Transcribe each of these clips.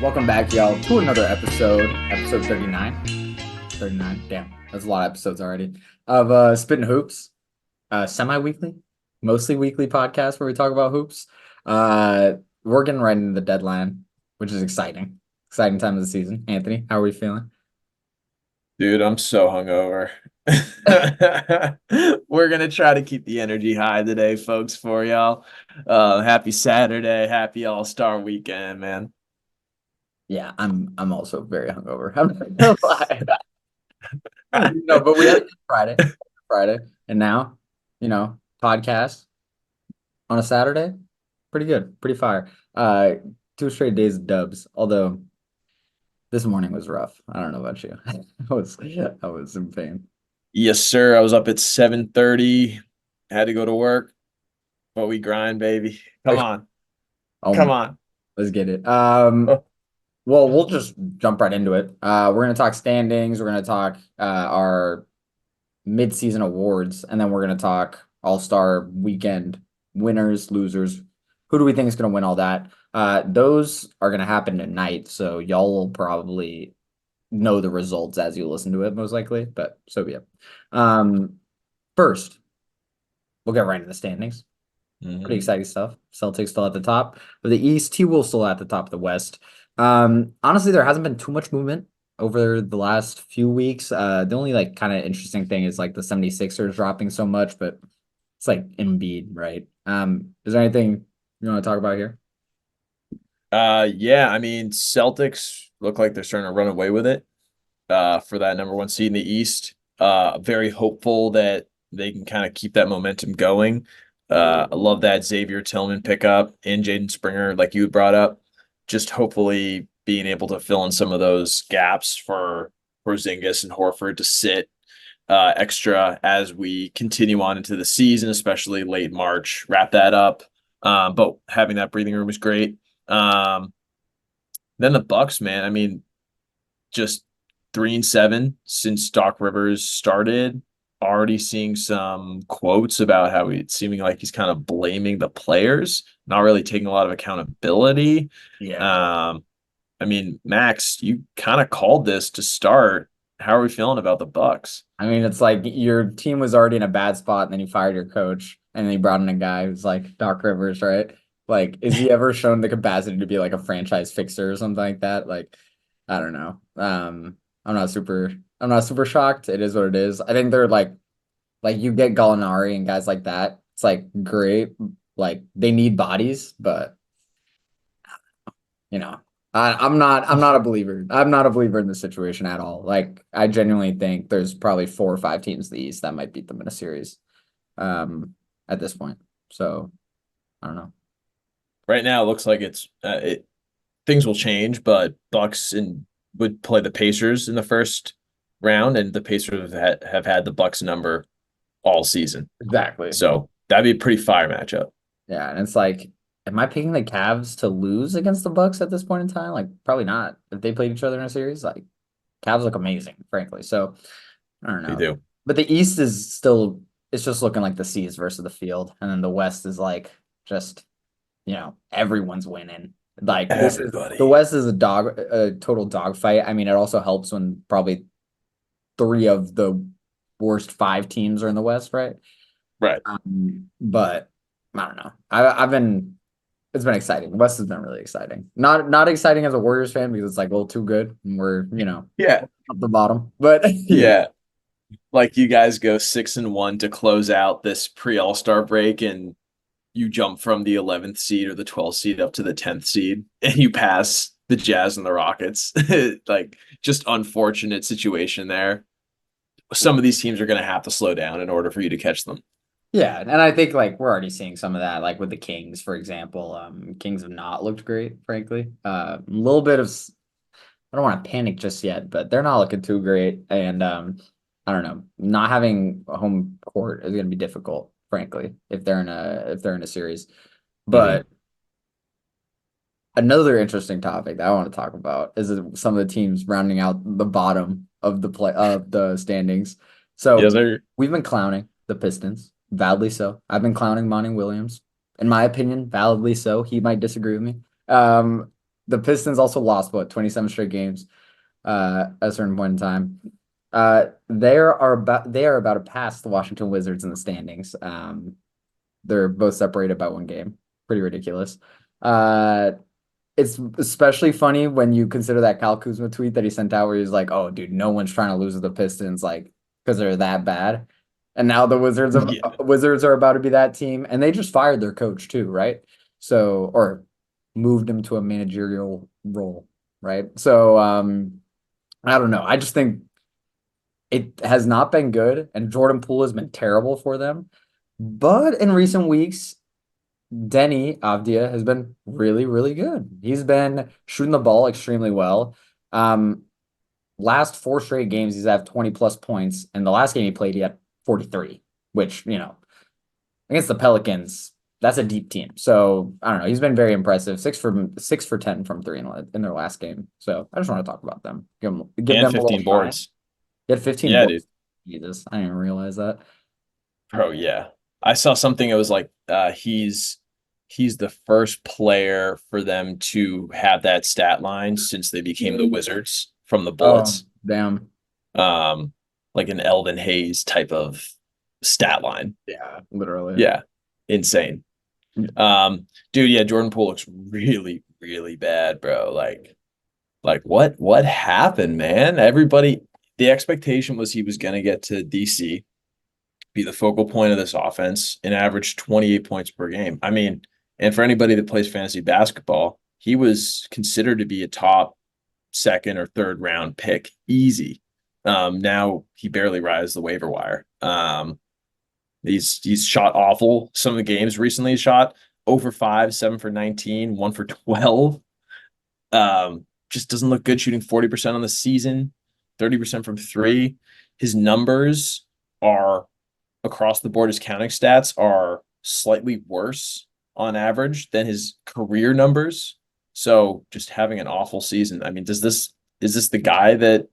Welcome back, y'all, to another episode 39. 39, damn, that's a lot of episodes already, of Spittin' Hoops, semi-weekly, mostly weekly podcast where we talk about hoops. We're getting right into the deadline, which is exciting. Exciting time of the season. Anthony, how are we feeling? Dude, I'm so hungover. We're gonna try to keep the energy high today, folks, for y'all. Happy Saturday, happy All-Star weekend, man. Yeah, I'm also very hungover. I'm not gonna lie. No, but we had a good Friday, and now, podcast on a Saturday, pretty good, pretty fire. Uh, 2 straight days of dubs. Although this morning was rough. I don't know about you. I was in pain. Yes, sir. I was up at 7:30. Had to go to work, but we grind, baby. Come on. Oh Come my, on. let's get it. Oh, Well, we'll just jump right into it. We're gonna talk standings. We're gonna talk our mid-season awards, and then we're gonna talk All-Star weekend winners, losers. Who do we think is gonna win all that? Those are gonna happen tonight, so y'all will probably know the results as you listen to it, most likely. But so be it. Um, First, we'll get right into the standings. Pretty mhm. exciting stuff. Celtics still at the top of the East. T-Wolves still at the top of the West. Honestly, there hasn't been too much movement over the last few weeks. The only like kind of interesting thing is like the 76ers dropping so much, but it's like Embiid, right? Is there anything you want to talk about here? Yeah, I mean, Celtics look like they're starting to run away with it. For that number one seed in the East. Very hopeful that they can kind of keep that momentum going. I love that Xavier Tillman pickup and Jaden Springer, like you brought up. Just hopefully being able to fill in some of those gaps for Porzingis and Horford to sit extra as we continue on into the season, especially late March. Wrap that up. But having that breathing room is great. Um, then the Bucks, man. I mean, just 3-7 since Doc Rivers started. Already seeing some quotes about how it's seeming like he's kind of blaming the players, not really taking a lot of accountability. Yeah. Um, I mean, Max, you kind of called this to start. How are we feeling about the Bucks? I mean, it's like your team was already in a bad spot, and then you fired your coach, and then you brought in a guy who's like Doc Rivers, right? Like, is he ever shown the capacity to be like a franchise fixer or something like that? Like, I don't know. I'm not super, I'm not super shocked. It is what it is. I think they're like you get Gallinari and guys like that. It's like great. Like they need bodies, but you know, I'm not a believer. I'm not a believer in this situation at all. Like I genuinely think there's probably 4 or 5 teams in the East that might beat them in a series, um, at this point. So I don't know. Right now, it looks like things will change, but would play the Pacers in the first round, and the Pacers have had the Bucks number all season. Exactly. So that'd be a pretty fire matchup. Yeah, and it's like, am I picking the Cavs to lose against the Bucks at this point in time? Like, probably not. If they played each other in a series, like Cavs look amazing, frankly. So I don't They know. do. But the East is still, it's just looking like the seas versus the field. And then the West is like just, everyone's winning. Like the Everybody. West is a total dog fight. I mean, it also helps when probably three of the worst five teams are in the West, right? Right. But I don't know. It's been exciting. The West has been really exciting. Not exciting as a Warriors fan because it's like, well, too good. And we're, Yeah. up the bottom. But yeah. Yeah. Like you guys go 6-1 to close out this pre-All-Star break, and you jump from the 11th seed or the 12th seed up to the 10th seed, and you pass the Jazz and the Rockets. Like, just unfortunate situation there. Some of these teams are going to have to slow down in order for you to catch them. Yeah, and I think like we're already seeing some of that, like with the Kings, for example. Kings have not looked great, frankly. A little bit of I don't want to panic just yet, but they're not looking too great. And I don't know, not having a home court is going to be difficult, frankly, if they're in a series. Mhm. But another interesting topic that I want to talk about is some of the teams rounding out the bottom of the standings. Yes, So sir. we've been clowning the Pistons, validly so. I've been clowning Monty Williams, in my opinion, validly so. He might disagree with me. Um, the Pistons also lost what 27 straight games at a certain point in time. They are about to pass the Washington Wizards in the standings. They're both separated by one game. Pretty ridiculous. Uh, it's especially funny when you consider that Kyle Kuzma tweet that he sent out where he's like, "Oh, dude, no one's trying to lose to the Pistons, like, because they're that bad." And now the Yeah. Wizards are about to be that team, and they just fired their coach too, right? So, or moved him to a managerial role, right? So, I don't know. I just think it has not been good, and Jordan Poole has been terrible for them. But in recent weeks, Denny Avdia has been really, really good. He's been shooting the ball extremely well. Um, Last four straight games, he's had 20 plus points. And the last game he played, he had 43, which, against the Pelicans, that's a deep team. So I don't know. He's been very impressive. 6 for 10 from three in their last game. So I just want to talk about them. Give And them a little 15 shine. boards. He had 15 Yeah, dude. boards. Jesus, I didn't even realize that. Bro, yeah. I saw something. It was like he's the first player for them to have that stat line since they became the Wizards from the Oh, Bullets. damn. Um, like an Elvin Hayes type of stat line. Yeah, literally. Yeah. Insane. Dude, yeah, Jordan Poole looks really, really bad, bro. Like what happened, man? Everybody, the expectation was he was gonna get to DC, be the focal point of this offense, and average 28 points per game. I mean, and for anybody that plays fantasy basketball, he was considered to be a top second or third round pick, easy. Now he barely rides the waiver wire. He's shot awful. Some of the games recently he shot 0 for 5, 7 for 19, 1 for 12. Just doesn't look good shooting 40% on the season, 30% from three. His numbers are across the board, his counting stats are slightly worse on average than his career numbers. So just having an awful season. I mean, is this the guy that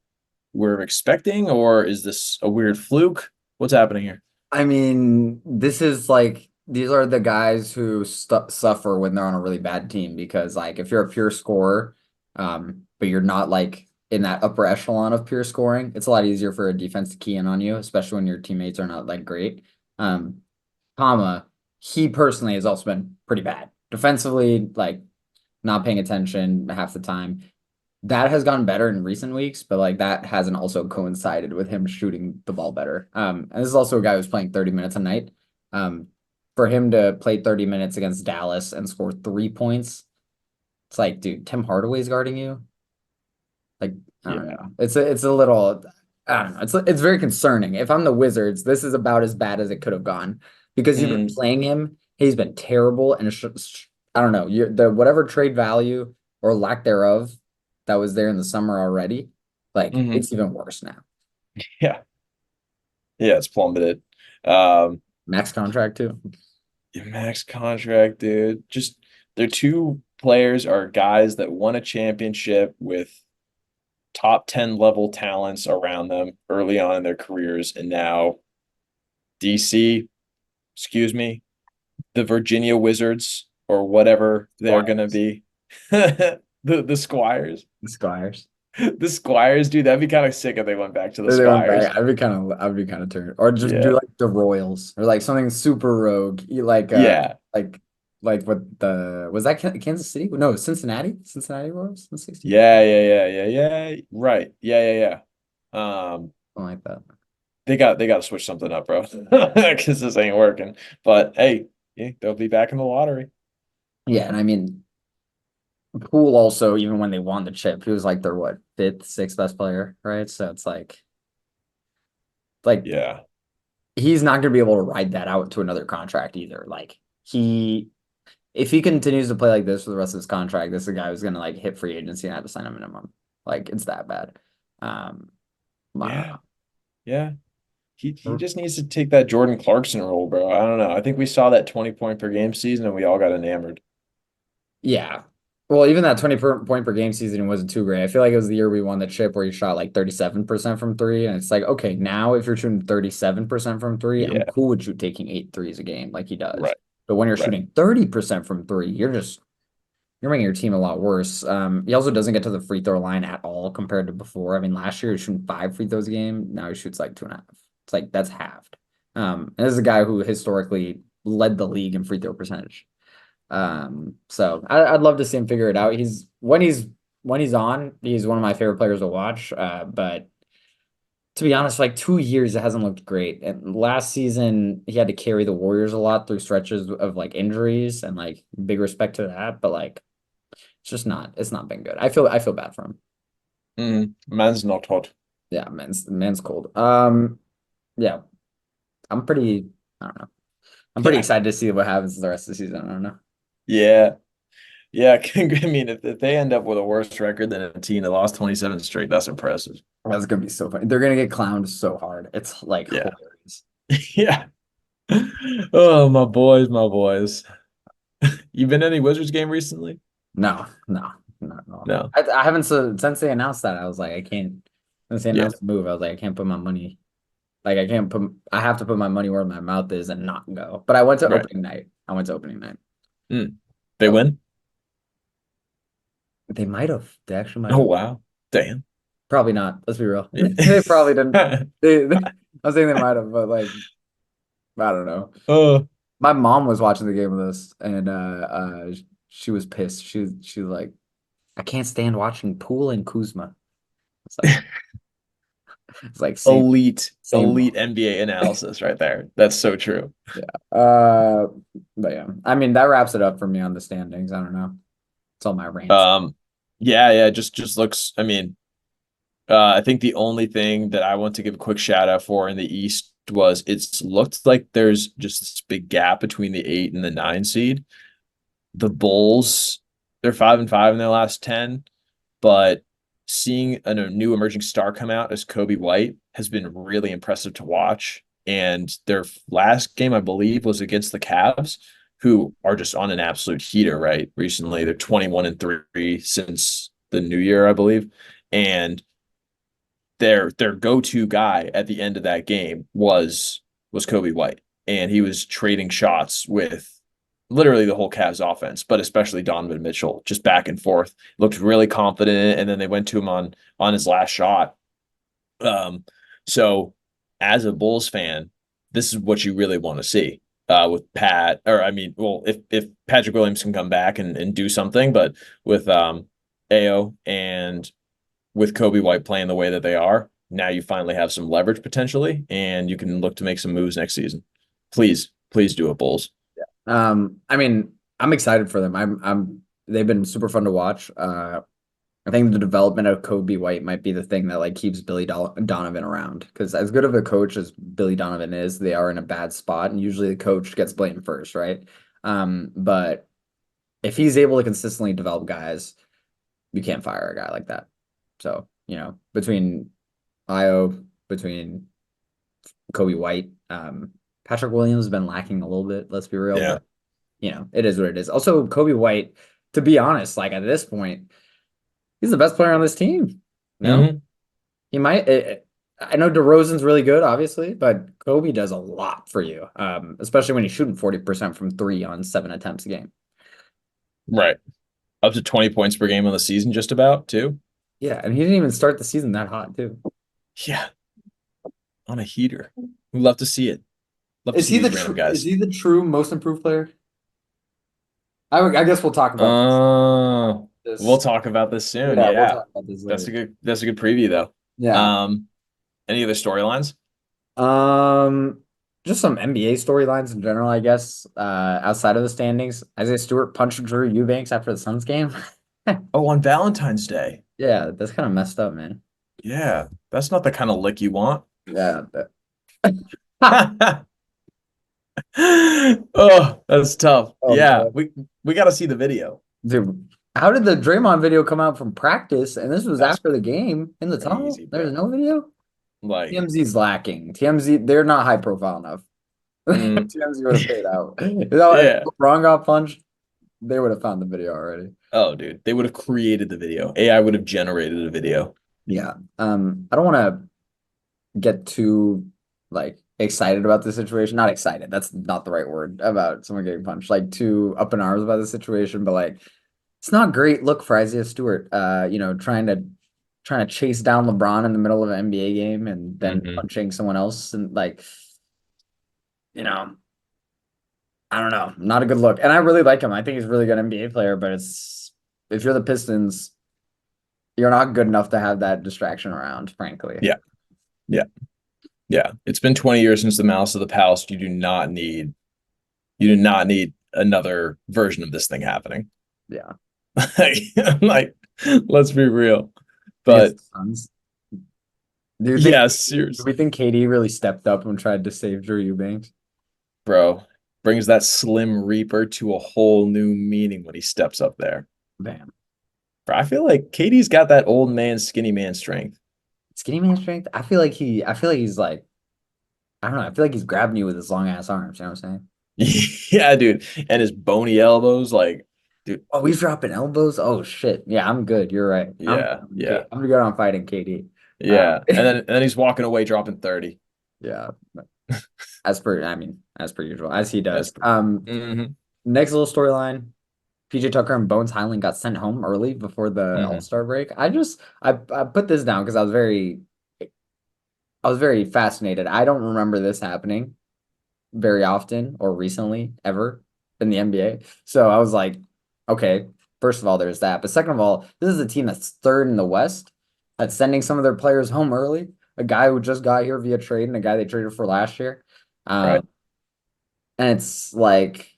we're expecting, or is this a weird fluke? What's happening here? I mean, this is like these are the guys who suffer when they're on a really bad team because like if you're a pure scorer, but you're not like in that upper echelon of pure scoring, it's a lot easier for a defense to key in on you, especially when your teammates are not like great. Um, comma, he personally has also been pretty bad defensively, like not paying attention half the time. That has gotten better in recent weeks, but like that hasn't also coincided with him shooting the ball better. And this is also a guy who's playing 30 minutes a night. Um, for him to play 30 minutes against Dallas and score 3 points, it's like, dude, Tim Hardaway's guarding you. Like, I don't Yeah. know. It's a little, I don't know. It's very concerning. If I'm the Wizards, this is about as bad as it could have gone because you've been Mm, playing him. He's been terrible, and I don't know. The whatever trade value or lack thereof that was there in the summer already, like hmm. it's even worse now. Yeah. Yeah, it's plummeted. Um, Max contract too. Max contract, dude. Just their two players are guys that won a championship with top 10 level talents around them early on in their careers. And now DC, excuse me, the Virginia Wizards or whatever they're gonna Squires. be. The Squires. The Squires. The Squires, dude, that'd be kind of sick if they went back to the If they went Squires. back, I'd be kind of turned, or just do Yeah. like the Royals or like something super rogue, Yeah. like like what the was that Kansas City? No, Cincinnati Royals in the '60s, Yeah. Right. Um, something like that. they got to switch something up, bro, because this ain't working. But hey, yeah, they'll be back in the lottery. Yeah, and I mean, Poole also, even when they won the chip, he was like their what fifth, sixth best player, right? So it's like Yeah. he's not going to be able to ride that out to another contract either. Like he, if he continues to play like this for the rest of his contract, this is a guy who's going to like hit free agency and have to sign a minimum. Like it's that bad. Um, I don't Yeah. Yeah. He know. just needs to take that Jordan Clarkson role, bro. I don't know. I think we saw that 20 point per game season and we all got enamored. Yeah. Well, even that 20 point per game season wasn't too great. I feel like it was the year we won the chip where he shot like 37% from three. And it's like, okay, now if you're shooting 37% from three, I'm Yeah. cool with you taking 8 threes a game like he does. Right. But when you're Right. shooting 30% from three, you're just you're making your team a lot worse. He also doesn't get to the free throw line at all compared to before. I mean, last year he was shooting 5 free throws a game. Now he shoots like 2.5. It's like that's halved. And this is a guy who historically led the league in free throw percentage. So I'd love to see him figure it out. He's on, he's one of my favorite players to watch. But to be honest, like 2 years, it hasn't looked great. And last season, he had to carry the Warriors a lot through stretches of like injuries and like big respect to that. But like, it's not been good. I feel bad for him. Man's not hot. Yeah, man's cold. Yeah, I'm pretty, I don't know. I'm pretty Yeah. excited to see what happens the rest of the season. I don't know. Yeah. Yeah. I mean, if they end up with a worse record than a team that lost 27 straight, that's impressive. That's gonna be so funny. They're gonna get clowned so hard. It's like Yeah. hilarious. Yeah. Oh, my boys, my boys. You been to any Wizards game recently? No, no, not at all. No. I haven't since they announced that. I was like, I can't. Since they Yeah. announced the move, I was like, I can't put my money. Like, I can't put. I have to put my money where my mouth is and not go. But I went to Right. opening night. I went to opening night. Mm. They That was, win? they might have. They actually might Oh, have. wow. Damn. Probably not. Let's be real. They probably didn't. Yeah. I was saying they might have, but like, I don't know. Oh, My mom was watching the game with us, and she was pissed. She was like, I can't stand watching Poole and Kuzma. It's like same elite, same elite mom. NBA analysis right there. That's so true. Yeah. Uh, but yeah, I mean that wraps it up for me on the standings. I don't know. It's all my rants. Um, yeah, yeah, just looks, I mean, I think the only thing that I want to give a quick shout out for in the East was it's looked like there's just this big gap between the 8 and the 9 seed. The Bulls, they're 5-5 in their last 10, but seeing a new emerging star come out as Kobe White has been really impressive to watch. And their last game, I believe, was against the Cavs, who are just on an absolute heater, right? Recently, they're 21-3 since the new year, I believe. And their go-to guy at the end of that game was Kobe White. And he was trading shots with literally the whole Cavs offense, but especially Donovan Mitchell, just back and forth. Looked really confident, and then they went to him on his last shot. Um, so as a Bulls fan, this is what you really want to see with Pat, or I mean, well, if Patrick Williams can come back and do something, but with Ao and with Kobe White playing the way that they are, now you finally have some leverage potentially, and you can look to make some moves next season. Please do it, Bulls. I mean, I'm excited for them. They've been super fun to watch. I think the development of Kobe White might be the thing that like keeps Donovan around because as good of a coach as Billy Donovan is, they are in a bad spot, and usually the coach gets blamed first, right? But if he's able to consistently develop guys, you can't fire a guy like that. So, between Io, between Kobe White, Patrick Williams has been lacking a little bit, let's be real, Yeah. but it is what it is. Also, Kobe White, to be honest, like at this point, he's the best player on this team. No, Mm-hmm. he might. I know DeRozan's really good, obviously, but Kobe does a lot for you, especially when he's shooting 40% from three on 7 attempts a game. Right. Up to 20 points per game on the season, just about, too. Yeah, and he didn't even start the season that hot, too. Yeah. On a heater. We love to see it. Love to see these random Is guys. he the true most improved player? I guess we'll talk about Uh, we'll this. talk about this soon. Yeah, we'll Yeah. talk about this That's a later. good preview though. Yeah. Um, any other storylines? Um, just some NBA storylines in general, I guess. Outside of the standings, Isaiah Stewart punched Drew Eubanks after the Suns game. Oh, on Valentine's Day. Yeah, that's kind of messed up, man. Yeah, that's not the kind of lick you want. Yeah. Oh, that's tough. Oh Yeah, man, we got to see the video. dude, how did the Draymond video come out from practice? And this was That's after the game in the tunnel. crazy, There's bro. no video. Like, TMZ's lacking. TMZ, they're not high profile enough. mm, TMZ would have paid out. If yeah. LeBron got punched, they would have found the video already. Oh, dude, they would have created the video. AI would have generated a video. Yeah. I don't want to get too like excited about the situation. Not excited. That's not the right word about someone getting punched. Like too up in arms about the situation, but like It's not a great look for Isaiah Stewart. Trying to chase down LeBron in the middle of an NBA game and then Hmm. punching someone else and like, you know, I don't know, not a good look. And I really like him. I think he's a really good NBA player, but it's if you're the Pistons, you're not good enough to have that distraction around, frankly. Yeah, yeah, yeah. It's been 20 years since the Malice of the Palace. You do not need another version of this thing happening. Yeah. Like, let's be real. Against But the Suns. Do you think yes, do we think KD really stepped up and tried to save Drew Eubanks? bro, brings that Slim Reaper to a whole new meaning when he steps up there. Bam. Bro, I feel like Katie's got that old man, skinny man strength. Skinny man strength. I feel like he's like, I don't know. I feel like he's grabbing you with his long ass arms. You know what I'm saying? Yeah, dude. And his bony elbows, like, dude, Oh, he's dropping elbows. Oh shit. Yeah, I'm good. You're right. yeah, yeah, I'm good on fighting KD. yeah. And then he's walking away dropping 30. Yeah. As per usual, as he That's does. mm-hmm, Next little storyline. PJ Tucker and Bones Highland got sent home early before the mm-hmm. All-Star break. I put this down because I was very fascinated. I don't remember this happening very often or recently ever in the NBA. So I was like, okay, first of all, there's that. But second of all, this is a team that's third in the West that's sending some of their players home early. A guy who just got here via trade and a guy they traded for last year. Right. Um, and it's like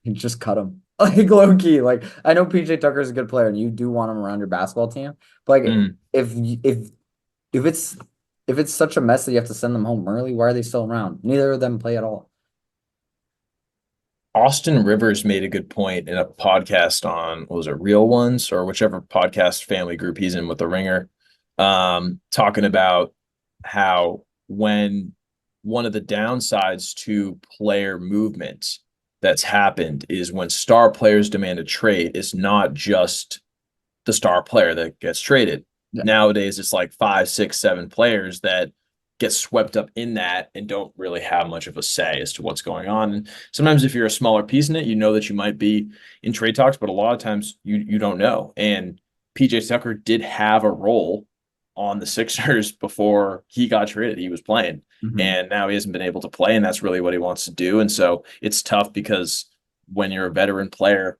you just cut him. Like low key. Like I know PJ Tucker is a good player and you do want him around your basketball team. But like Mm. if if if it's if it's such a mess that you have to send them home early, why are they still around? Neither of them play at all. Austin Rivers made a good point in a podcast on, what was it, Real Ones or whichever podcast family group he's in with the Ringer, talking about how when one of the downsides to player movement that's happened is when star players demand a trade, it's not just the star player that gets traded. Yeah. Nowadays, it's like five, six, seven players that get swept up in that and don't really have much of a say as to what's going on. And sometimes if you're a smaller piece in it, you know that you might be in trade talks, but a lot of times you don't know. And PJ Tucker did have a role on the Sixers before he got traded. He was playing. Mhm. And now he hasn't been able to play, and that's really what he wants to do. And so it's tough because when you're a veteran player,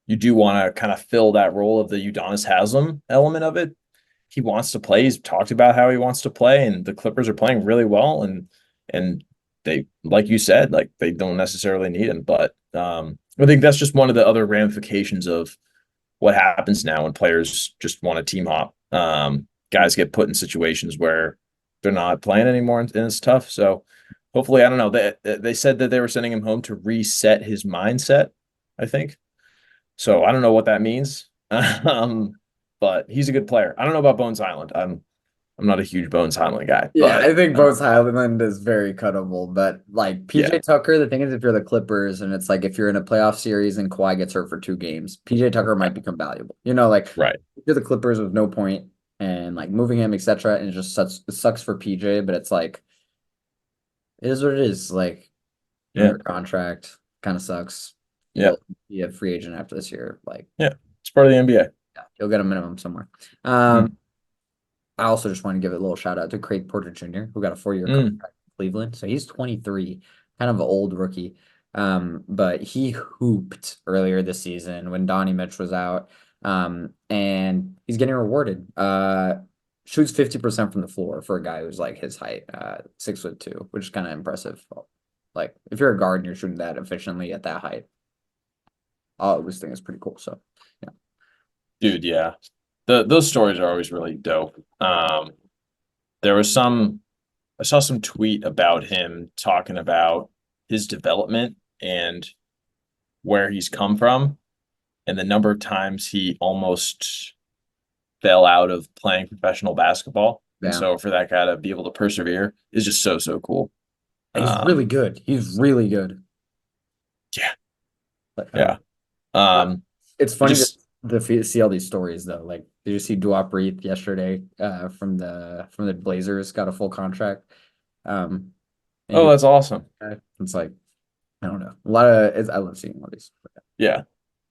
you do want to kind of fill that role of the Udonis Haslam element of it. He wants to play. He's talked about how he wants to play, and the Clippers are playing really well. And they, like you said, like they don't necessarily need him, but I think that's just one of the other ramifications of what happens now when players just want to team hop. Guys get put in situations where they're not playing anymore, and it's tough. So hopefully, I don't know. They said that they were sending him home to reset his mindset, I think. So I don't know what that means. But he's a good player. I don't know about Bones Island. I'm not a huge Bones Island guy, Yeah, but I think Bones Highland is very cuttable, but like yeah, PJ Tucker, the thing is if you're the Clippers and it's like if you're in a playoff series and Kawhi gets hurt for 2 games, PJ Tucker might become valuable. You know, like right. if you're the Clippers with no point and like moving him, etc. And it sucks for PJ, but it's like it is what it is. Like you're Yeah, under contract, kind of sucks. yeah, You'll be a free agent after this year. Like yeah. It's part of the NBA. yeah, you'll get a minimum somewhere. Mm, I also just want to give a little shout out to Craig Porter Jr., who got a 4 year mm. contract in Cleveland. So he's 23, kind of an old rookie. But he hooped earlier this season when Donnie Mitch was out. And he's getting rewarded. Shoots 50% from the floor for a guy who's like his height, 6'2", which is kind of impressive. Like if you're a guard and you're shooting that efficiently at that height, I always think it's pretty cool. So yeah. Dude, yeah. Those stories are always really dope. There was some I saw some tweet about him talking about his development and where he's come from and the number of times he almost fell out of playing professional basketball. And Yeah. so for that guy to be able to persevere is just so, so cool. He's really Um, good. He's really good. yeah, But, yeah. Uh, Um, it's it funny just to see all these stories though. Like, did you see Duop Reath yesterday? From the Blazers got a full contract. Um, and oh, that's awesome. it's like I don't know. A lot of I love seeing all these. Yeah.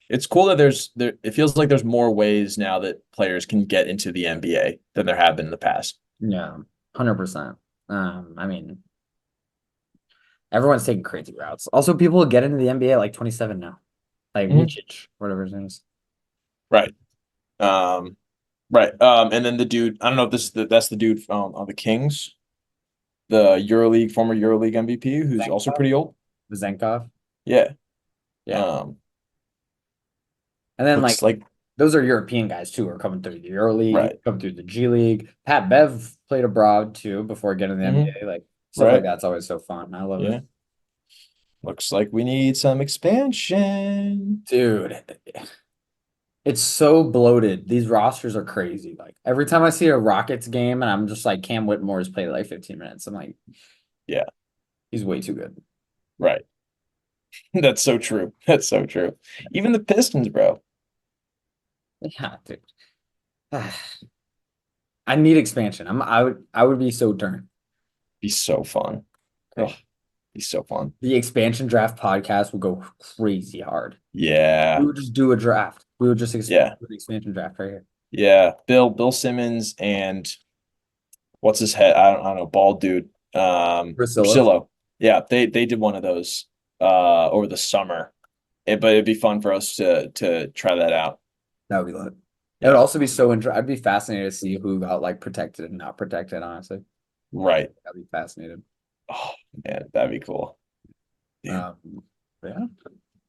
It's cool that there it feels like there's more ways now that players can get into the NBA than there have been in the past. Yeah, 100%. I mean, everyone's taking crazy routes. Also, people get into the NBA at like 27 now, like Mhm. Lucic, whatever his name is. Right. Um, right. And then the dude, I don't know if that's the dude on the Kings, the EuroLeague, former EuroLeague MVP, who's also Zenkov. pretty old. Zenkov. Yeah. Yeah. Um, And then looks like like those are European guys too, who are coming through the EuroLeague, right. come through the G League. Pat Bev played abroad too before getting to the Hmm. NBA. Like stuff like Right. that's always so fun. I love it. Yeah. Looks like we need some expansion. Dude, it's so bloated. These rosters are crazy. Like every time I see a Rockets game and I'm just like Cam Whitmore's played like 15 minutes. I'm like, Yeah. he's way too good. Right. That's so true. That's so true. Even the Pistons, bro. Yeah, dude. I need expansion. I would be so turned. Be so fun. Oh, be so fun. The expansion draft podcast would go crazy hard. We Yeah. would just do a draft. We would just Yeah. do an expansion draft right here. Yeah. Bill Simmons and what's his head? I don't know, bald dude. Priscilla. Priscillo. Yeah, they did one of those over the summer. But it'd be fun for us to try that out. That would be lit. It would Yeah. also be so interesting. I'd be fascinated to see who got like protected and not protected, honestly. Right. I'd be fascinated. Oh man, that'd be cool. Damn. Um, yeah,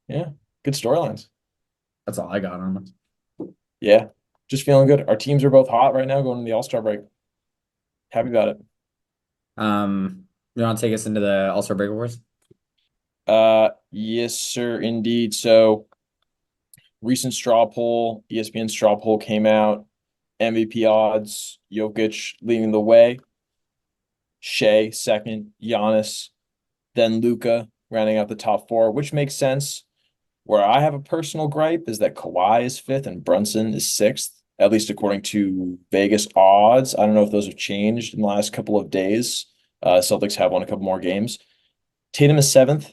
Yeah. Good storylines. that's all I got on it. Yeah. Just feeling good. Our teams are both hot right now going to the All-Star break. Happy about it. You want to take us into the All-Star Break Awards? Yes, sir, indeed. So recent straw poll, ESPN straw poll came out. MVP odds, Jokic leading the way. Shea second, Giannis, then Luca rounding out the top four, which makes sense. Where I have a personal gripe is that Kawhi is fifth and Brunson is sixth, at least according to Vegas odds. I don't know if those have changed in the last couple of days. Celtics have won a couple more games. Tatum is seventh.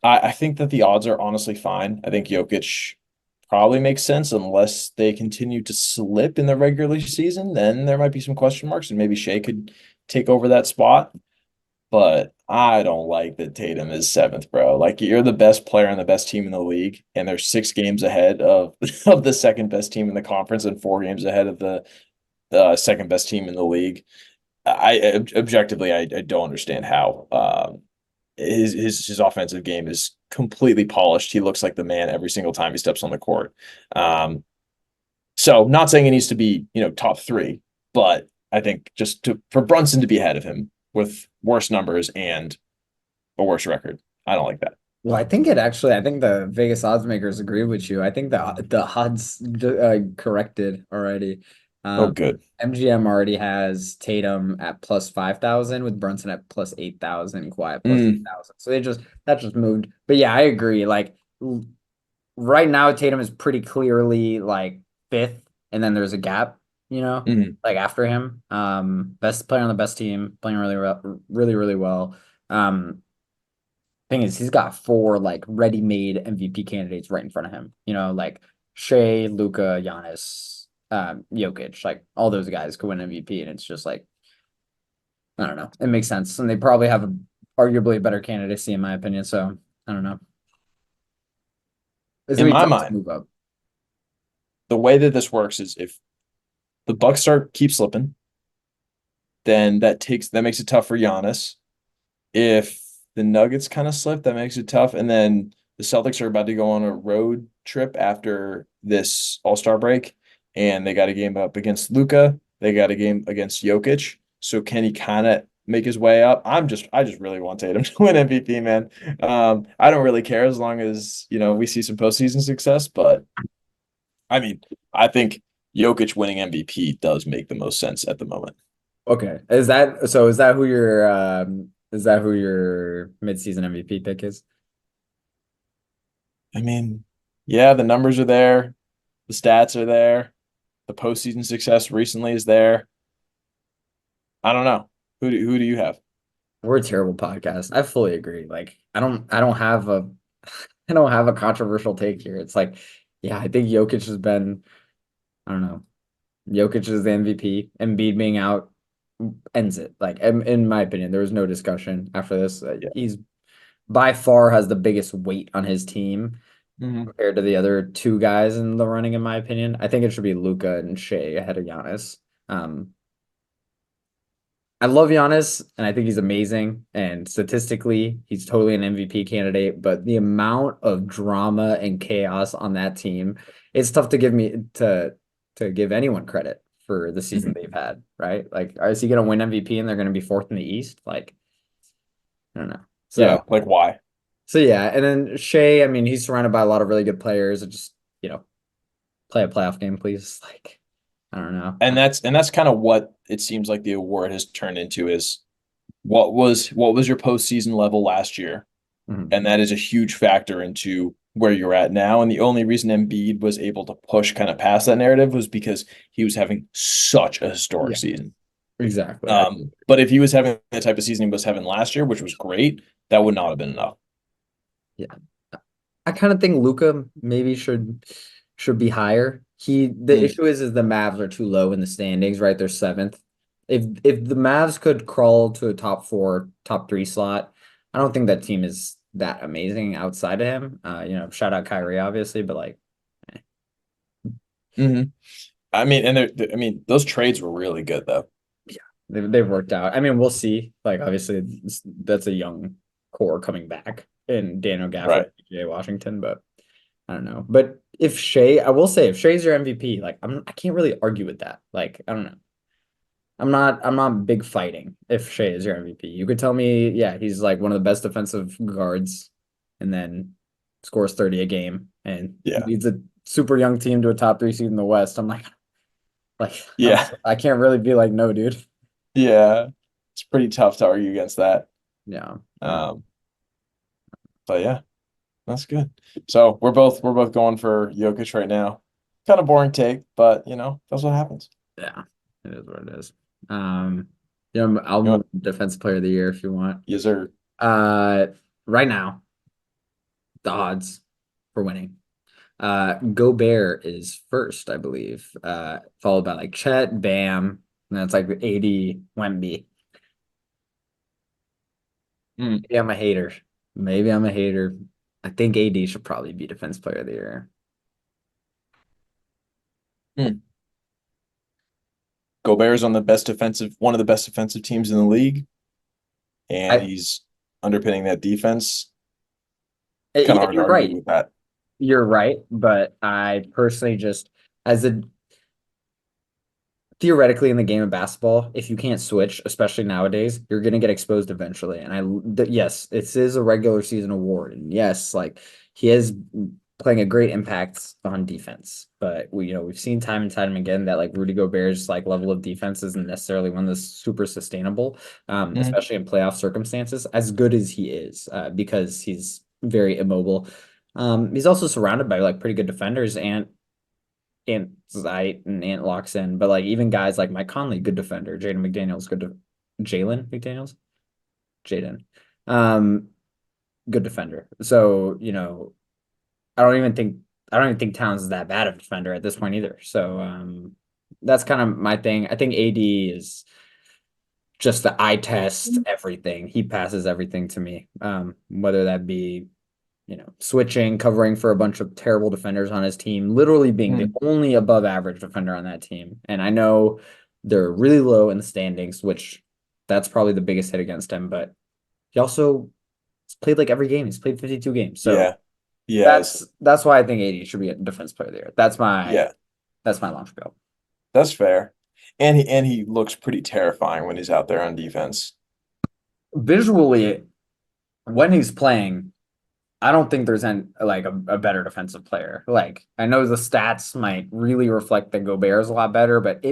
I think that the odds are honestly fine. I think Jokic probably makes sense unless they continue to slip in the regular season. Then there might be some question marks, and maybe Shea could take over that spot. But I don't like that Tatum is seventh, bro. Like you're the best player on the best team in the league, and they're 6 games ahead of of the second best team in the conference and 4 games ahead of the second best team in the league. Objectively, I don't understand how. His offensive game is completely polished. He looks like the man every single time he steps on the court. So not saying he needs to be, top three, but I think for Brunson to be ahead of him with worse numbers and a worse record, I don't like that. Well, I think the Vegas odds makers agree with you. I think the odds corrected already. Oh, Um, good. MGM already has Tatum at plus 5,000 with Brunson at plus 8,000, Kawhi at plus Mm, 8,000. So that just moved. But yeah, I agree. Like right now, Tatum is pretty clearly like fifth, and then there's a gap, mm, like after him. Best player on the best team, playing really, really well. Um, Thing is, he's got four like ready-made MVP candidates right in front of him. Like Shea, Luca, Giannis, Jokic, like all those guys could win MVP, and it's just like I don't know. It makes sense, and they probably have arguably a better candidacy in my opinion. So I don't know. It's in gonna be my tough to mind, move up. the way that this works is if the Bucks keep slipping, then that makes it tough for Giannis. If the Nuggets kind of slip, that makes it tough. And then the Celtics are about to go on a road trip after this All-Star break, and they got a game up against Luca. They got a game against Jokic. So can he kind of make his way up? I just really want Tatum to win MVP, man. I don't really care as long as we see some postseason success. But I mean, I think Jokic winning MVP does make the most sense at the moment. Okay, is that who your midseason MVP pick is? I mean, yeah, the numbers are there, the stats are there, the postseason success recently is there. I don't know. Who do you have? We're a terrible podcast. I fully agree. Like I don't have a I don't have a controversial take here. It's like, yeah, I think Jokic has been, I don't know, Jokic is the MVP. Embiid being out ends it. Like, in my opinion, there was no discussion after this. Yeah. He's by far has the biggest weight on his team Hmm. compared to the other two guys in the running, in my opinion. I think it should be Luca and Shea ahead of Giannis. Um, I love Giannis, and I think he's amazing. And statistically, he's totally an MVP candidate. But the amount of drama and chaos on that team, it's tough to to give anyone credit for the season Hmm. they've had, right? Like, is he going to win MVP and they're going to be fourth in the East? Like, I don't know. Yeah, like why? So yeah, and then Shea, I mean, he's surrounded by a lot of really good players. It just, play a playoff game, please. Like, I don't know. And that's kind of what it seems like the award has turned into is what was your postseason level last year? Mhm. And that is a huge factor into where you're at now. And the only reason Embiid was able to push kind of past that narrative was because he was having such a historic Yeah, season. exactly. But if he was having the type of season he was having last year, which was great, that would not have been enough. Yeah. I kind of think Luca maybe should be higher. The Mm, issue is the Mavs are too low in the standings, right? They're seventh. If the Mavs could crawl to a top four, top three slot, I don't think that team is that amazing outside of him. Shout out Kyrie, obviously, but like, eh, hmm. I mean, I mean, those trades were really good though. yeah, they've worked out. I mean, we'll see. Like, obviously, that's a young core coming back in Daniel Gafford, Right. PJ Washington, but I don't know. But if Shea, I will say, if Shea's your MVP, like I can't really argue with that. Like, I don't know. I'm not big fighting if Shea is your MVP. You could tell me, yeah, he's like one of the best defensive guards and then scores 30 a game and Yeah. leads a super young team to a top three seed in the West. I'm like Yeah. I can't really be like, no, dude. Yeah. It's pretty tough to argue against that. Yeah. Um, but yeah, that's good. So we're both going for Jokic right now. Kind of boring take, but that's what happens. Yeah. It is what it is. Um, I'll You know move what? defensive player of the year if you want. Yes, sir. Uh, right now, the odds for winning. Gobert is first, I believe. Followed by like Chet, Bam, and that's like AD, Wemby. Mm, Maybe I'm a hater. Maybe I'm a hater. I think AD should probably be Defense Player of the Year. mm. Gobert's on one of the best defensive teams in the league, and I he's underpinning that defense. Kind of Yeah, hard to you're argue right. with that. You're right, but I personally just as a theoretically in the game of basketball, if you can't switch, especially nowadays, you're going to get exposed eventually. And yes, this is a regular season award. And yes, like he is playing a great impact on defense. But we've seen time and time again that like Rudy Gobert's like level of defense isn't necessarily one that's super sustainable, Mhm. especially in playoff circumstances, as good as he is, because he's very immobile. He's also surrounded by like pretty good defenders and Zeit and Ant locks in, but like even guys like Mike Conley, good defender. Jaden McDaniels, Jalen McDaniels, Jaden, um, good defender. So I don't even think I don't even think Towns is that bad of a defender at this point either. So that's kind of my thing. I think AD is just the eye test everything. He passes everything to me. Whether that be switching, covering for a bunch of terrible defenders on his team, literally being the Mm. only above average defender on that team. And I know they're really low in the standings, which that's probably the biggest hit against him, but he also played like every game. He's played 52 games. So Yeah, he has. that's why I think 80 should be a defense player there. Yeah, That's my launch bill. that's fair. And he looks pretty terrifying when he's out there on defense. Visually, when he's playing, I don't think there's a better defensive player. Like I know the stats might really reflect that Gobert is a lot better, but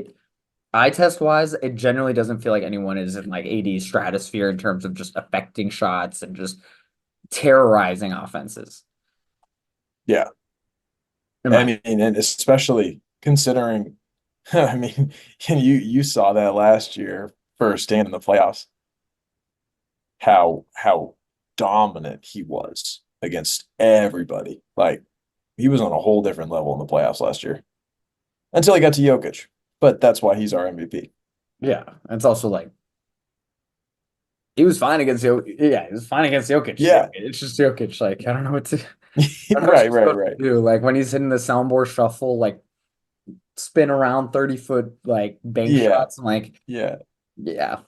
eye test wise, it generally doesn't feel like anyone is in like AD's stratosphere in terms of just affecting shots and just terrorizing offenses. Yeah. In I my mean, and especially considering, I mean, you saw that last year firsthand in the playoffs, how dominant he was. against everybody. Like he was on a whole different level in the playoffs last year until he got to Jokic. But that's why he's our MVP. Yeah, it's also like he was fine against Jokic. Yeah, he was fine against Jokic. Yeah. It's just Jokic. Like I don't know what to. I don't know what Right, you're right, supposed right. to do. Like when he's hitting the soundboard shuffle, like spin around 30 foot like bank Yeah. shots. I'm like, Yeah. yeah,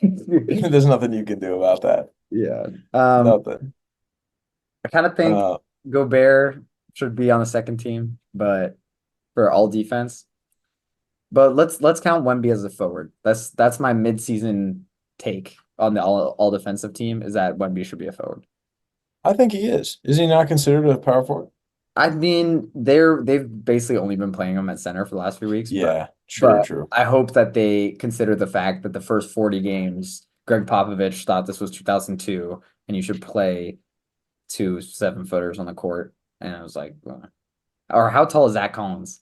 There's nothing you can do about that. yeah. Nothing. I kind of think Uh, Gobert should be on the second team, but for all defense. But let's count Wemby as a forward. That's my midseason take on the all defensive team is that Wemby should be a forward. I think he is. Is he not considered a power forward? I mean, they've basically only been playing him at center for the last few weeks, Yeah, true, but true. I hope that they consider the fact that the first 40 games, Greg Popovich thought this was 2002 and you should play 2 7-footers on the court. And I was like, or how tall is Zach Collins?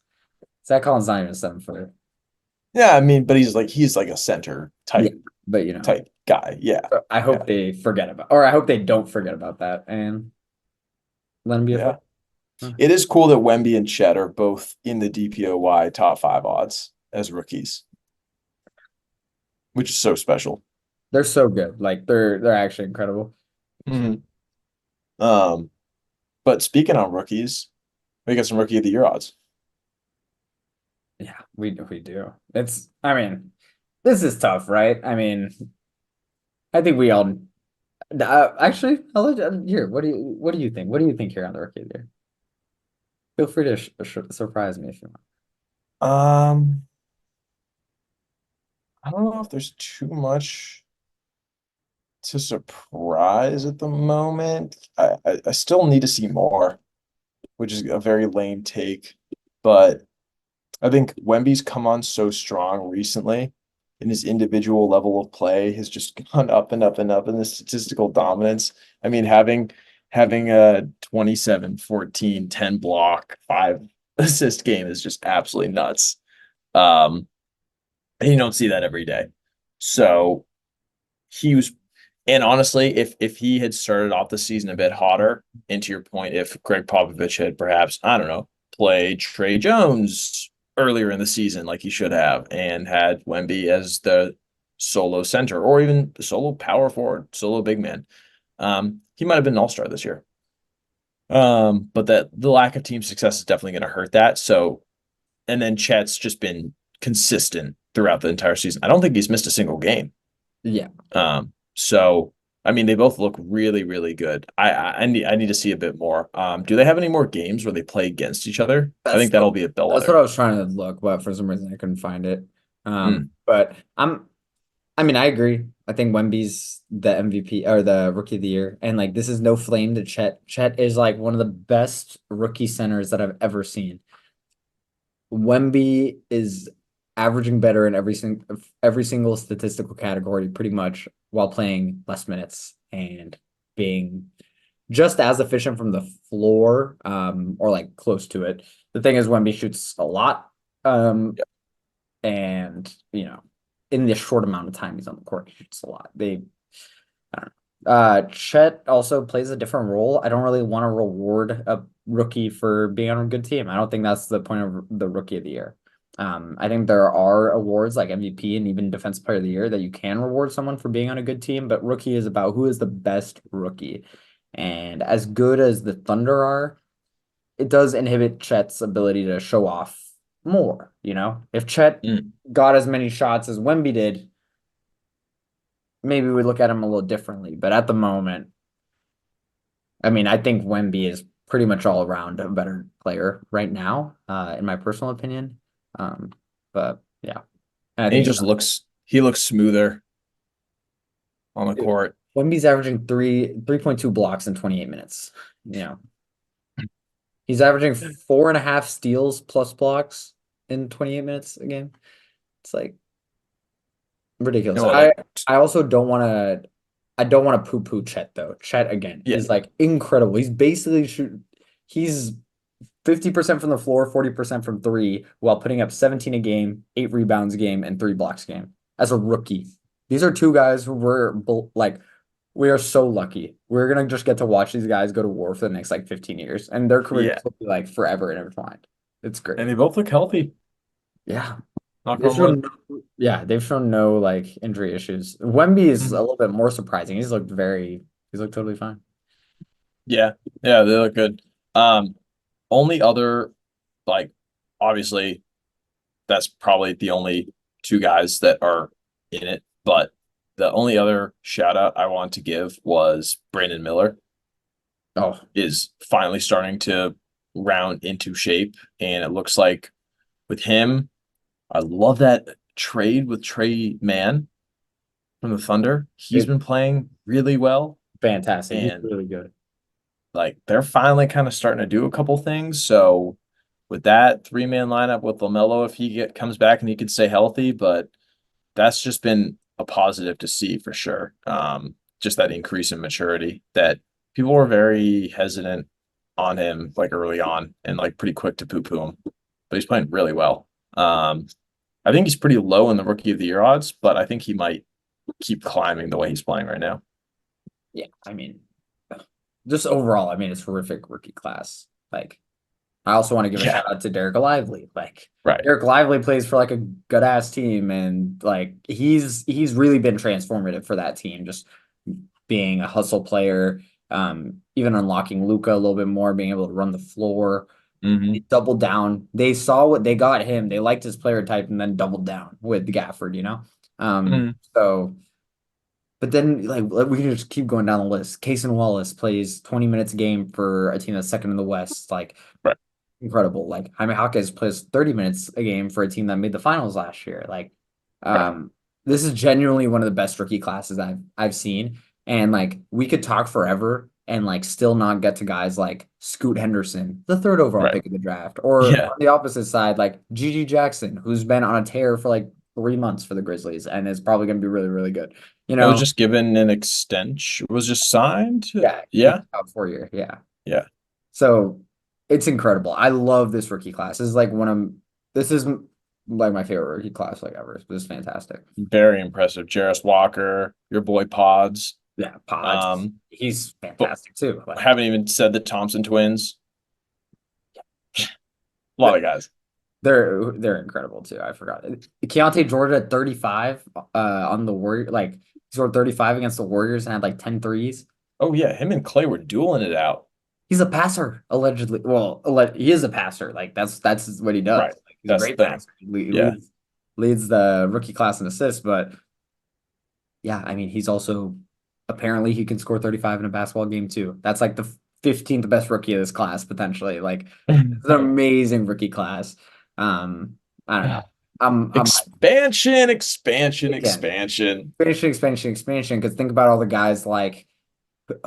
Zach Collins not even a 7-footer. Yeah, I mean, but he's like a center Yeah, type but type guy. Yeah, I yeah, hope they forget about, or I hope they don't forget about that and let him be a yeah. forward. Huh. It is cool that Wemby and Chet are both in the DPOY top five odds as rookies, which is so special. They're so good. Like they're actually incredible. Mhm. Um, but speaking on rookies, we got some rookie of the year odds. Yeah, we do. It's I mean, this is tough, right? I mean, I think we all actually I'll let you, here. What do you think? What do you think here on the rookie of the year? Feel free to surprise me if you want. Um, I don't know if there's too much to surprise at the moment. I still need to see more, which is a very lame take, but I think Wemby's come on so strong recently, and his individual level of play has just gone up and up and up in the statistical dominance. I mean, having a 27, 14, 10 block, 5 assist game is just absolutely nuts. Um, and you don't see that every day. So he was, and honestly, if he had started off the season a bit hotter, and to your point, if Greg Popovich had perhaps, I don't know, played Trey Jones earlier in the season like he should have, and had Wemby as the solo center or even solo power forward, solo big man, he might have been an all-star this year. But that the lack of team success is definitely going to hurt that. So, and then Chet's just been consistent throughout the entire season. I don't think he's missed a single game. Yeah, So I mean, they both look really, really good. I need to see a bit more. Do they have any more games where they play against each other? I that's think the that'll be a that's what I bellwether. was trying to look, but for some reason I couldn't find it. Mm, But I mean, I agree. I think Wemby's the MVP or the rookie of the year. And like this is no flame to Chet. Chet is like one of the best rookie centers that I've ever seen. Wemby is averaging better in every single statistical category pretty much while playing less minutes and being just as efficient from the floor, or like close to it. The thing is Wemby shoots a lot. Um, yeah. and in this short amount of time he's on the court, he shoots a lot. I don't know. Chet also plays a different role. I don't really want to reward a rookie for being on a good team. I don't think that's the point of the rookie of the year. I think there are awards like MVP and even Defensive Player of the Year that you can reward someone for being on a good team, but rookie is about who is the best rookie. And as good as the Thunder are, it does inhibit Chet's ability to show off more. If Chet Mm. got as many shots as Wemby did, maybe we look at him a little differently. But at the moment, I mean, I think Wemby is pretty much all around a better player right now, in my personal opinion. But yeah, and I And think he's he looks smoother on the court. Wemby's averaging 3.2 blocks in 28 minutes. He's averaging 4.5 steals plus blocks in 28 minutes a game. It's like ridiculous. And what, I like, I also don't want to. I don't want to poo-poo Chet though. Chet again yeah, is like incredible. He's basically He's 50% from the floor, 40% from three, while putting up 17 a game, 8 rebounds a game, and 3 blocks a game as a rookie. These are two guys who were like We are so lucky. We're gonna just get to watch these guys go to war for the next like 15 years, and their careers Yeah. will be like forever intertwined. It's And great. they both look healthy. Yeah. Knock They've on wood. shown yeah, they've shown no like injury issues. Wemby is a Mhm. little bit more surprising. He's looked totally fine. Yeah. Yeah, they look good. Only other like obviously that's probably the only two guys that are in it, but the only other shout out I want to give was Brandon Miller Oh, is finally starting to round into shape. And it looks like with him, I love that trade with Trey Mann from the Thunder. He's it's been playing really well. fantastic. He's And really good. like they're finally kind of starting to do a couple things. So with that three-man lineup with LaMelo, if comes back and he could stay healthy, but that's just been a positive to see for sure. Just that increase in maturity that people were very hesitant on him like early on and like pretty quick to poo-poo him, but he's playing really well. I think he's pretty low in the rookie of the year odds, but I think he might keep climbing the way he's playing right now. Yeah, I mean, just overall, I mean, it's horrific rookie class. Like, I also want to give a Yeah, shout out to Derek Lively. Like, right. Derek Lively plays for like a good ass team, and like he's really been transformative for that team. Just being a hustle player, even unlocking Luca a little bit more, being able to run the floor. They Hmm. doubled down. They saw what they got him. They liked his player type, and then doubled down with Gafford. Hmm. So. But then, like we can just keep going down the list. Cason Wallace plays 20 minutes a game for a team that's second in the West. Like, Right, incredible. Like Jaime Jaquez plays 30 minutes a game for a team that made the finals last year. Like, right, um, this is genuinely one of the best rookie classes I've seen. And like we could talk forever and like still not get to guys like Scoot Henderson, the third overall right. pick of the draft, or Yeah. on the opposite side, like Gigi Jackson, who's been on a tear for like 3 months for the Grizzlies and is probably going to be really, really good. You It was know, just given an extension. It was just signed. yeah, he's Yeah. out 4 year. Yeah. Yeah. So it's incredible. I love this rookie class. This is like my favorite rookie class like ever. This is fantastic. Very impressive. Jarris Walker, your boy Pods. Yeah, Pods. Um, He's but fantastic too. Like haven't even said the Thompson twins. A lot the- of guys. they're incredible too. I forgot. Keontae Georgia at 35 on the Warrior like he scored 35 against the Warriors and had like 10 threes. Oh yeah, him and Clay were dueling it out. He's a passer, allegedly. Well, he is a passer. Like that's what he does. Right. Like, he's a That's the great thing. passer. Yeah. Leads the rookie class in assists, but yeah, I mean, he's also apparently he can score 35 in a basketball game too. That's like the 15th best rookie of this class potentially. Like it's an amazing rookie class. I don't know. I'm Expansion, expansion, again expansion. expansion because think about all the guys like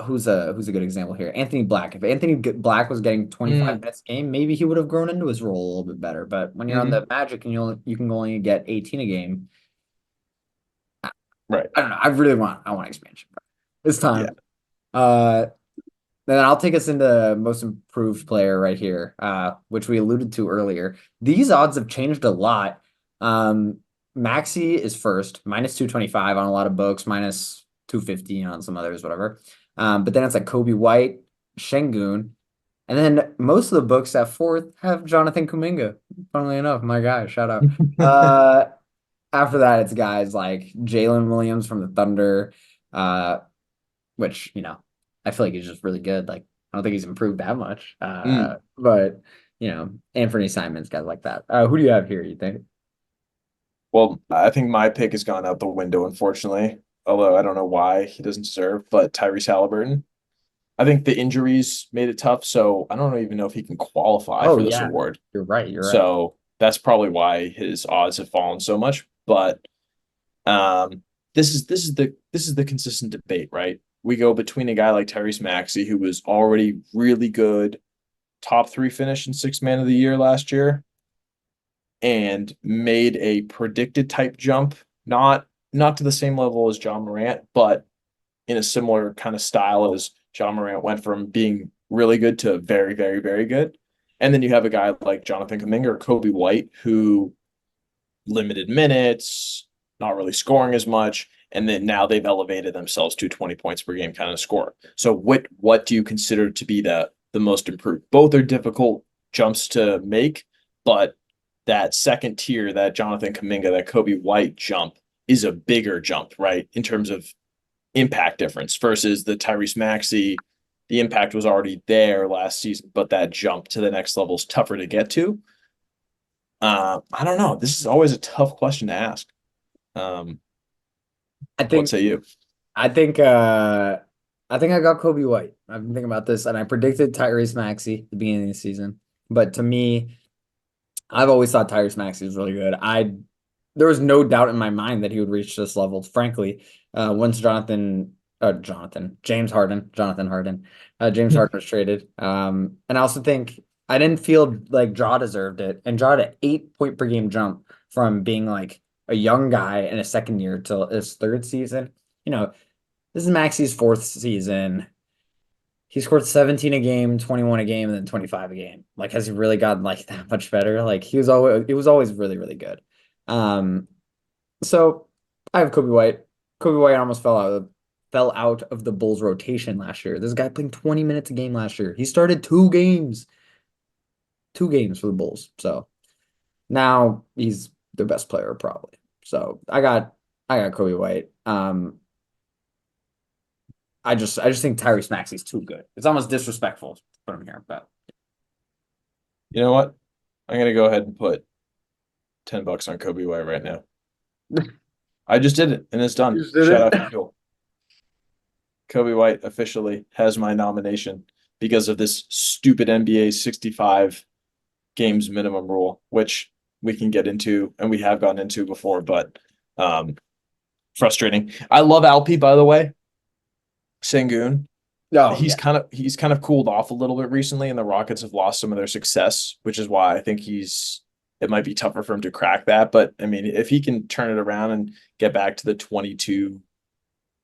who's a good example here? Anthony Black. If Black was getting 25 Mm, minutes a game, maybe he would have grown into his role a little bit better. But when you're on hmm. the Magic and you can only get 18 a game, Right. I don't know. I want expansion. It's Yeah. time. Uh, then I'll take us into most improved player right here, which we alluded to earlier. These odds have changed a lot. Maxi is first, minus 225 on a lot of books, minus 250 on some others, whatever. But then it's like Kobe White, Şengün, and then most of the books at fourth have Jonathan Kuminga. Funnily enough, my guy, shout out. After that, it's guys like Jalen Williams from the Thunder, uh, which, I feel like he's just really good. Like, I don't think he's improved that much. Mm. But, Anthony Simons, guys like that. Who do you have here, you think? Well, I think my pick has gone out the window, unfortunately. Although I don't know why he doesn't deserve, but Tyrese Halliburton. I think the injuries made it tough, so I don't even know if he can qualify Oh, for this yeah. award. You're right. You're right. So that's probably why his odds have fallen so much. But um, this is the consistent debate, right? We go between a guy like Tyrese Maxey, who was already really good, top three finish in six man of the year last year, and made a predicted type jump, not to the same level as John Morant, but in a similar kind of style as John Morant went from being really good to very, very, very good. And then you have a guy like Jonathan Kuminga or Kobe White who limited minutes, not really scoring as much. and then now they've elevated themselves to 20 points per game kind of score. So what do you consider to be the most improved? Both are difficult jumps to make, but that second tier, that Jonathan Kuminga, that Kobe White jump is a bigger jump, right? In terms of impact difference versus the Tyrese Maxey. The impact was already there last season, but that jump to the next level is tougher to get to. I don't know. This is always a tough question to ask. Um, I what think say you? I think uh I think I got Kobe White. I've been thinking about this and I predicted Tyrese Maxey at the beginning of the season. But to me, I've always thought Tyrese Maxey was really good. There was no doubt in my mind that he would reach this level, frankly. Once Jonathan Harden, James Harden was traded. And I also think I didn't feel like Draw deserved it. And Draw had an 8 point per game jump from being like a young guy in a second year till his third season. You know, this is Maxey's fourth season. He scored 17 a game, 21 a game, and then 25 a game. Like, has he really gotten like that much better? Like he was always really, really good. Um, so I have Kobe White. Kobe White almost fell out of the Bulls rotation last year. This guy playing 20 minutes a game last year. He started two games for the Bulls. So now he's their best player probably. So I got Kobe White. I just think Tyrese Maxey's too good. It's almost disrespectful to put him here, but You know what? I'm gonna go ahead and put $10 on Kobe White right now. I just did it, and it's you done. just did Shout out it. to Fuel. Kobe White officially has my nomination because of this stupid NBA 65 games minimum rule, which we can get into and we have gotten into before, but um, frustrating. I love Alpi, by the way. Sengun. Oh yeah. He's kind of cooled off a little bit recently, and the Rockets have lost some of their success, which is why I think it might be tougher for him to crack that. But I mean, if he can turn it around and get back to the 22,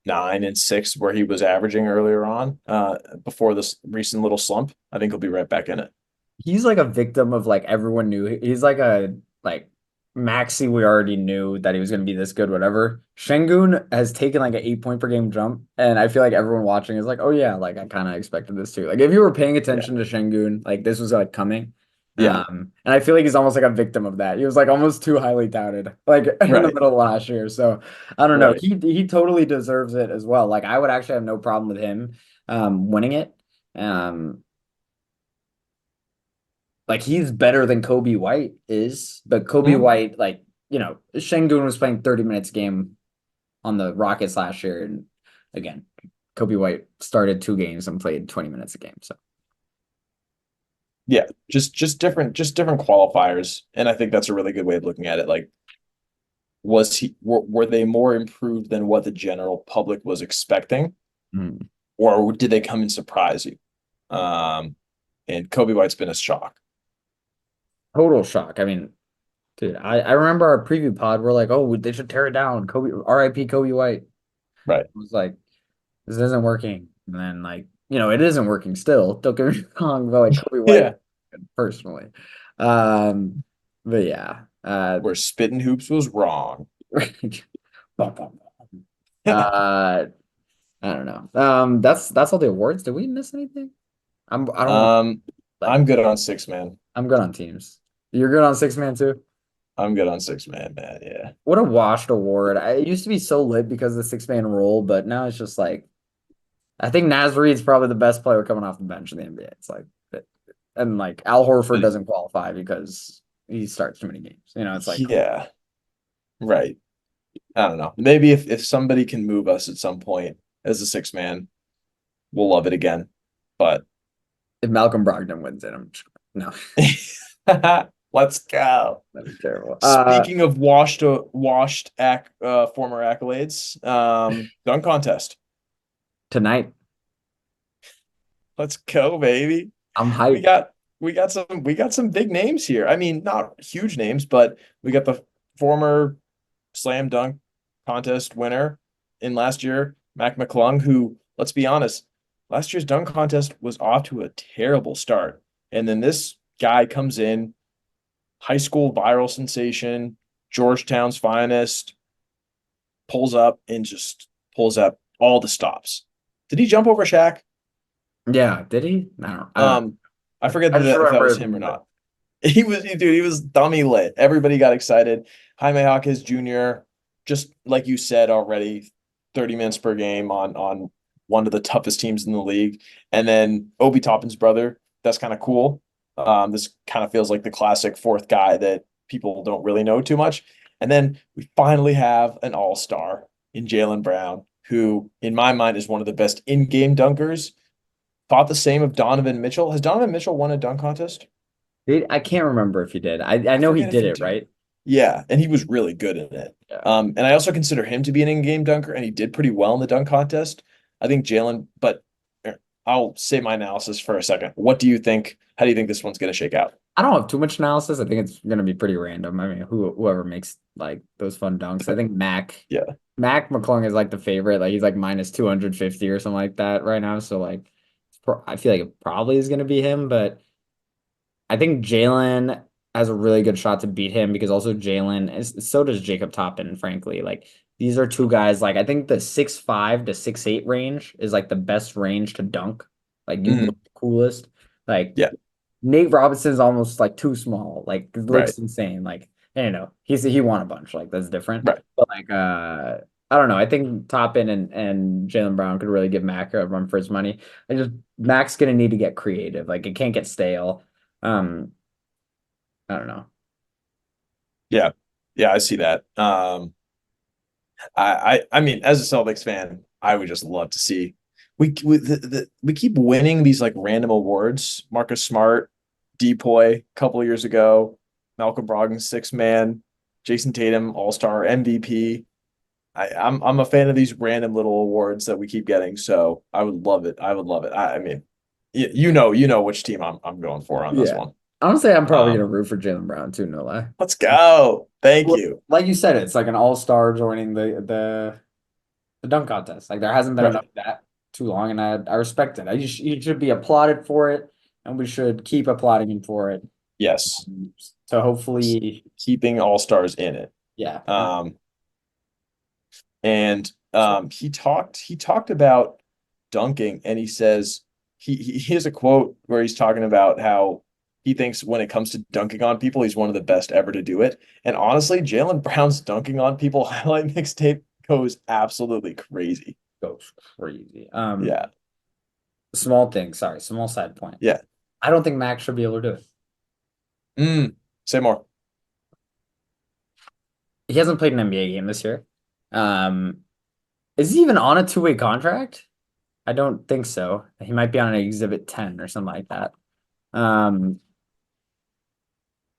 9 and 6 where he was averaging earlier on, before this recent little slump, I think he'll be right back in it. He's like a victim of like everyone knew. He's like a like Maxi, we already knew that he was gonna be this good, whatever. Şengün has taken like an 8 point per game jump, and I feel like everyone watching is like, oh yeah, like I kind of expected this too. Like if you were paying Yeah. attention to Şengün, like this was like coming. Yeah. And I feel like he's almost like a victim of that. He was like almost too highly touted, like in the Right. middle of last year. So I don't know. Right. He totally deserves it as well. Like I would actually have no problem with him winning it. Um like he's better than Kobe White is, but Kobe Mhm. White, like, Şengün was playing 30 minutes a game on the Rockets last year. And again, Kobe White started 2 games and played 20 minutes a game. So Yeah. Just different qualifiers. And I think that's a really good way of looking at it. Like, were they more improved than what the general public was expecting? mm, Or did they come and surprise you? Um, and Kobe White's been a shock. total shock. I mean, dude, I remember our preview pod. We're like, oh, they should tear it down. Kobe, RIP Kobe White. Right. It was like, this isn't working. And then, like, it isn't working still. Don't get me wrong, but like Kobe White Yeah. personally. Um, but yeah. Where Spittin' Hoops was wrong. Uh, I don't know. That's all the awards. Did we miss anything? I don't want um, like I'm good on six man. I'm good on teams. You're good on six man too. I'm good on six man, man. Yeah. What a washed award. It used to be so lit because of the six man rule, but now it's just like I think Naz Reid's probably the best player coming off the bench in the NBA. It's like and like Al Horford doesn't qualify because he starts too many games. It's like Yeah. Right. I don't know. Maybe if somebody can move us at some point as a six man, we'll love it again. But if Malcolm Brogdon wins it, I'm just no, let's go. that'd be terrible. Speaking of former accolades, dunk contest. Tonight Let's go, baby. I'm We hyped. got we got some big names here. I mean, not huge names, but we got the former slam dunk contest winner in last year, Mac McClung, who, let's be honest, last year's dunk contest was off to a terrible start. And then this guy comes in, high school viral sensation, Georgetown's finest, pulls up and just pulls up all the stops. Did he jump over Shaq? Yeah, did he? I don't Um, I forget I just if that remember was it him or being good. not. He was dummy lit. Everybody got excited. Jaime Jaquez Jr., just like you said already, 30 minutes per game on one of the toughest teams in the league. And then Obi Toppin's brother, that's kind of cool. This kind of feels like the classic fourth guy that people don't really know too much. And then we finally have an all-star in Jaylen Brown, who, in my mind, is one of the best in-game dunkers. Thought the same of Donovan Mitchell. Has Donovan Mitchell won a dunk contest? I can't remember if he did. I I know he forget if did he it, did. right? Yeah, and he was really good in it. Yeah. And I also consider him to be an in-game dunker, and he did pretty well in the dunk contest. I think Jalen, but I'll say my analysis for a second. What do you think? How do you think this one's going to shake out? I don't have too much analysis. I think it's gonna be pretty random. I mean, whoever makes like those fun dunks. I think Yeah. Mac McClung is like the favorite. Like he's like minus 250 or something like that right now. So like I feel like it probably is gonna be him, but I think Jalen has a really good shot to beat him because also Jalen is so does Jacob Toppin, frankly. Like these are two guys, like I think the 6'5" to 6'8" range is like the best range to dunk. Like you Mhm. look the coolest. Like Yeah. Nate Robinson's almost like too small. Like it Right. looks insane. Like he won a bunch. Like that's different. Right. But like I don't know. I think Toppin and Jalen Brown could really give Mac a run for his money. I just Mac's gonna need to get creative. Like it can't get stale. Um, I don't know. Yeah. Yeah, I see that. I mean, as a Celtics fan, I would just love to see we keep winning these like random awards. Marcus Smart, Depoy a couple of years ago, Malcolm Brogdon, six man, Jason Tatum, All Star MVP. I'm a fan of these random little awards that we keep getting. So I would love it. I would love it. I mean, you know which team I'm going for on this Yeah. one. Honestly, I'm probably gonna Um, root for Jalen Brown too, no lie. let's go. Thank Well, you. like you said, it's like an all-star joining the dunk contest. Like there hasn't been enough Right. of that too long, and I respect it. You should be applauded for it, and we should keep applauding him for it. Yes. So hopefully, Keeping all stars in it. yeah. Um, and he talked about dunking, and he says he has a quote where he's talking about how he thinks when it comes to dunking on people, he's one of the best ever to do it. And honestly, Jalen Brown's dunking on people highlight mixtape goes absolutely crazy. Goes crazy. Yeah, Small thing. Sorry, small side point. yeah. I don't think Max should be able to do it. Say more. He hasn't played an NBA game this year. Um, is he even on a two-way contract? I don't think so. He might be on an Exhibit 10 or something like that. Um,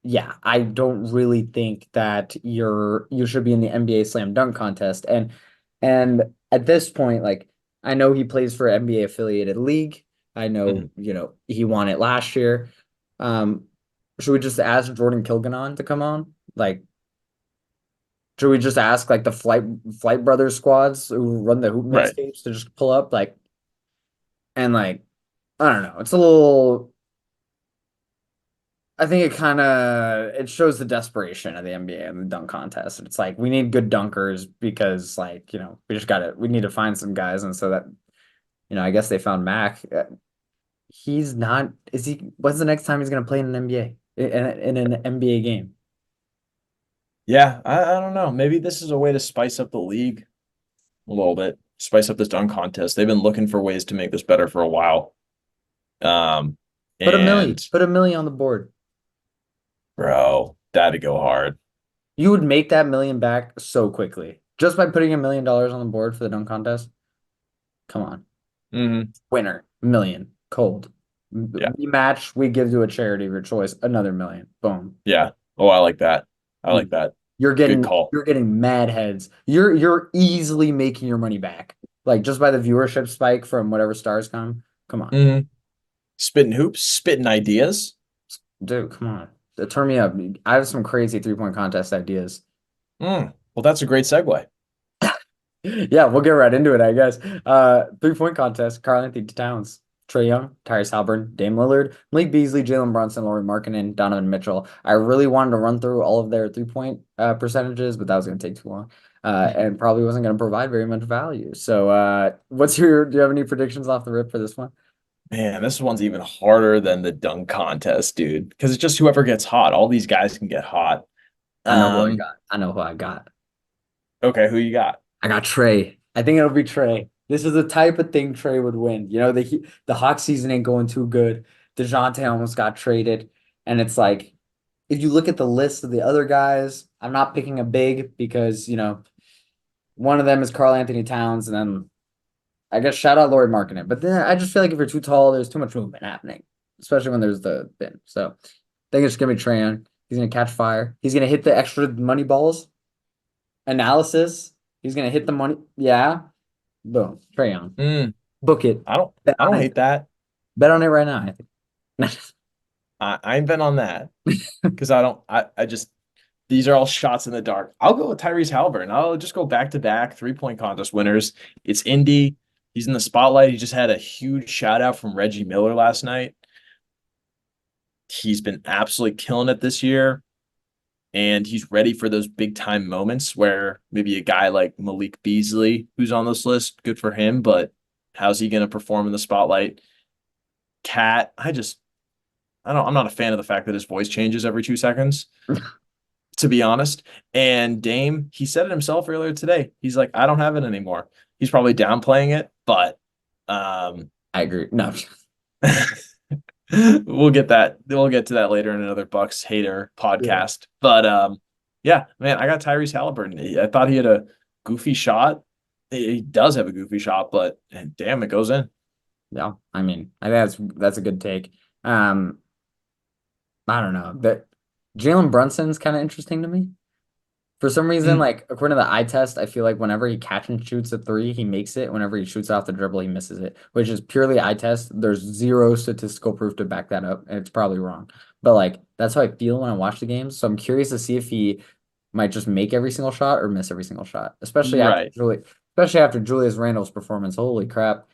yeah, I don't really think that you should be in the NBA slam dunk contest. And at this point, like I know he plays for NBA affiliated league. I know, Mhm. he won it last year. Um, should we just ask Jordan Kilganon to come on? Like, should we just ask like the Flight Brothers squads who run the hoop Right. mixtapes to just pull up and like I don't know. It's a little I think it shows the desperation of the NBA and the dunk contest. It's like we need good dunkers because like, we need to find some guys. And so that, I guess they found Mac. He's not, when's the next time he's going to play in an NBA, in an NBA game? Yeah, I don't know. Maybe this is a way to spice up the league a little bit, spice up this dunk contest. They've been looking for ways to make this better for a while. Um, and Put a milli on the board. bro, that'd go hard. You would make that million back so quickly just by putting $1 million on the board for the dunk contest. Come on. Hmm. Winner, million, cold. Yeah, Rematch, we give to a charity of your choice, another million. Boom. yeah. Oh, I like that. I like that. You're Good getting call. you're getting mad heads. You're easily making your money back. Like just by the viewership spike from whatever stars come. Come on. Hmm. Spitting hoops, spitting ideas. Dude, come on. Turn me up. I have some crazy three-point contest ideas. Well, that's a great segue. Yeah, we'll get right into it, I guess. Three-point contest, Karl-Anthony Towns, Trae Young, Tyrese Halliburton, Dame Lillard, Malik Beasley, Jalen Brunson, Lauri Markkanen, Donovan Mitchell. I really wanted to run through all of their three-point percentages, but that was going to take too long. and probably wasn't going to provide very much value. So, do you have any predictions off the rip for this one? Man, this one's even harder than the dunk contest, dude. Because it's just whoever gets hot. All these guys can get hot. I know who I Um, got. I know who I got. okay, who you got? I got Trey. I think it'll be Trey. This is the type of thing Trey would win. The Hawks season ain't going too good. DeJounte almost got traded. And it's like, if you look at the list of the other guys, I'm not picking a big because, one of them is Carl Anthony Towns. And then I guess shout out Laurie Markkinen. But then I just feel like if you're too tall, there's too much movement happening, especially when there's the bin. So I think it's going to be Trey Young. He's going to catch fire. He's going to hit the extra money balls analysis. He's going to hit the money. Yeah. Boom. Trey Young. Mm, Book it. I don't Bet I on don't it. hate that. Bet on it right now, I think. I ain't been on that because I just these are all shots in the dark. I'll go with Tyrese Halliburton. I'll just go back to back 3-point contest winners. It's Indy. He's in the spotlight. He just had a huge shout out from Reggie Miller last night. He's been absolutely killing it this year. And he's ready for those big time moments where maybe a guy like Malik Beasley, who's on this list, good for him, but how's he going to perform in the spotlight? Cat, I'm not a fan of the fact that his voice changes every 2 seconds, to be honest. And Dame, he said it himself earlier today. He's like, I don't have it anymore. He's probably downplaying it, but I agree. No. we'll get that. We'll get to that later in another Bucks hater Yeah. podcast. But yeah, man, I got Tyrese Halliburton. I thought he had a goofy shot. He does have a goofy shot, but damn, it goes in. Yeah. I mean, I think that's a good take. Um, I don't know. That Jalen Brunson's kind of interesting to me. For some reason, Mm, like according to the eye test, I feel like whenever he catch and shoots a three, he makes it. Whenever he shoots off the dribble, he misses it, which is purely eye test. There's zero statistical proof to back that up, and it's probably wrong. But like that's how I feel when I watch the games. So I'm curious to see if he might just make every single shot or miss every single shot, right. Especially after Julius Randle's performance. Holy crap!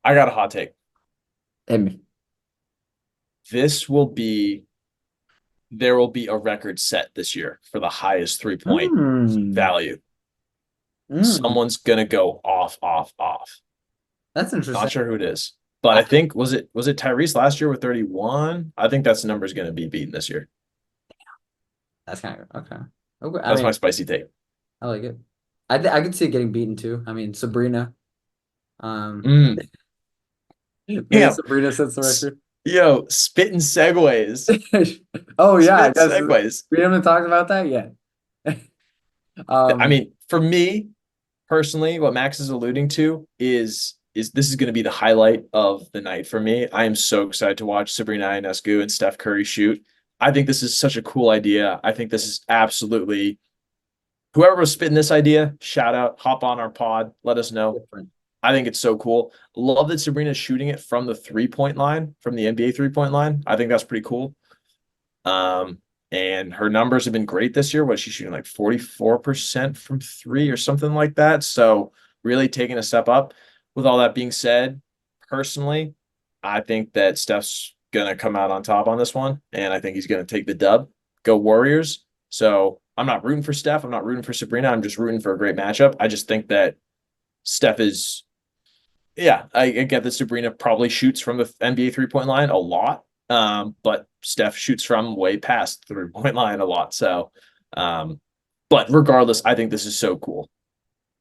I got a hot take. Him. This will be there will be a record set this year for the highest 3-point Mm, value. mm, Someone's gonna go off, off, off. that's Not interesting. sure who it is, but I, I think was it Tyrese last year with 31? I think that's the number's gonna be beaten this year. that's kind of okay. Okay, I That's mean, my spicy take. I like it. I could see it getting beaten too. I mean, Sabrina. Um, Mm, maybe damn. Sabrina sets the record. Yo, spitting segues. Oh yeah, I Spitting guess segues. we haven't talked about that yet. I Um, mean, for me personally, what Max is alluding to is this is going to be the highlight of the night for me. I am so excited to watch Sabrina Ionescu and Steph Curry shoot. I think this is such a cool idea. I think this is absolutely whoever was spitting this idea, shout out, hop on our pod, let us know. different. I think it's so cool. Love that Sabrina's shooting it from the 3-point line, from the NBA 3-point line. I think that's pretty cool. Um, and her numbers have been great this year. What she's shooting like 44% from three or something like that. So really taking a step up. With all that being said, personally, I think that Steph's gonna come out on top on this one, and I think he's gonna take the dub. Go Warriors. So I'm not rooting for Steph. I'm not rooting for Sabrina. I'm just rooting for a great matchup. I just think that Steph is yeah, I get that Sabrina probably shoots from the NBA 3-point line a lot. But Steph shoots from way past the 3-point line a lot. So, um, but regardless, I think this is so cool.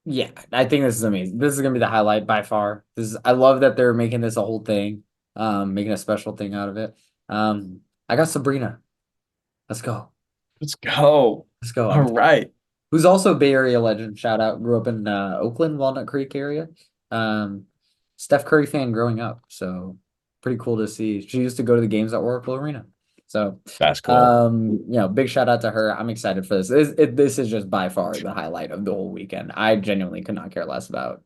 Yeah, I think this is amazing. This is gonna be the highlight by far. I love that they're making this a whole thing, making a special thing out of it. I got Sabrina. Let's go. Let's go. Let's go. All right. Who's also a Bay Area legend. Shout out. Grew up in Oakland, Walnut Creek area. Um, Steph Curry fan growing up. So pretty cool to see. She used to go to the games at Oracle Arena. So That's cool. big shout out to her. I'm excited for this. This is just by far the highlight of the whole weekend. I genuinely could not care less about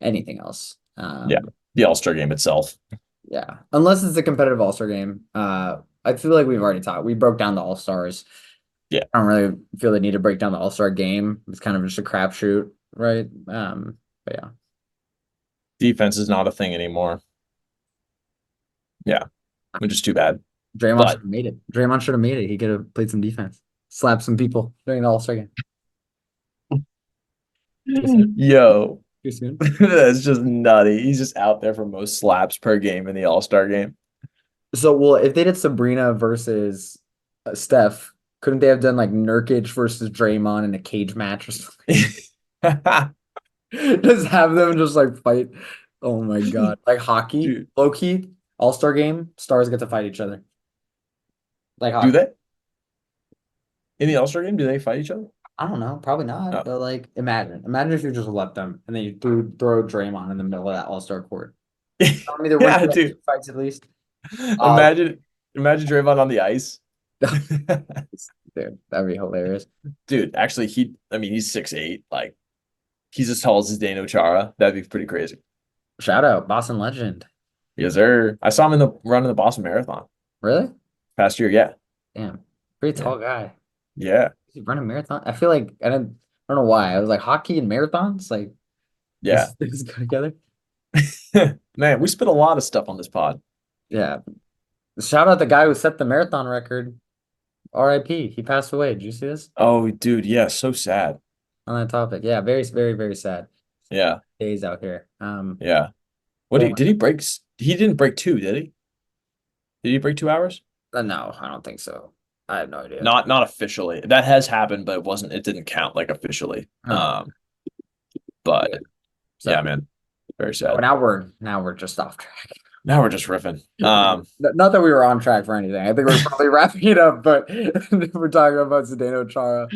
anything else. Yeah. The All-Star game itself. Yeah. Unless it's a competitive All-Star game. I feel like we've already talked. We broke down the All-Stars. Yeah. I don't really feel the need to break down the All-Star game. It's kind of just a crapshoot, right? But yeah. Defense is not a thing anymore. Yeah. Which is too bad. Draymond should But have made it. Draymond should have made it. He could have played some defense, slapped some people during the All-Star game. Too soon. Yo, Too soon. that's just nutty. He's just out there for most slaps per game in the All-Star game. So, well, if they did Sabrina versus Steph, couldn't they have done like Nurkic versus Draymond in a cage match or something? Just have them just like fight. Oh my God. Like hockey, Dude, low key, all-star game, stars get to fight each other. Like do hockey. they? In the All-Star game, do they fight each other? I don't know, probably not, Oh. but like imagine if you just let them and then you throw Draymond in the middle of that all-star court. I mean, there weren't Yeah, like two dude. fights at least. Uh, Imagine imagine Draymond on the ice. dude, that'd be hilarious. Dude, actually I mean he's 6'8". Like he's as tall as Zdeno Chara. That'd be pretty crazy. Shout out, Boston legend. Yes, sir. I saw him in the run of the Boston Marathon Really? past year. Yeah. Damn, pretty Yeah. tall guy. Yeah. Is he running marathon? I feel like I don't know why. I was like hockey and marathons, like Yeah. these things go together. Man, we spent a lot of stuff on this pod. Yeah. Shout out the guy who set the marathon record. R.I.P. He passed away. Did you see this Oh, dude, yeah, so sad. on that topic? Yeah, very, very, very sad Yeah. days out here. Yeah. What Oh my, did he break? He didn't break two, did he? Did he break 2 hours? no, I don't think so. I have no idea. Not officially. That has happened, but it didn't count like officially. Oh, But yeah. yeah, So man. Very oh, sad. now we're just off track. Now we're just riffing. Not that we were on track for anything. I think we're probably wrapping it up, but we're talking about Zdeno Chara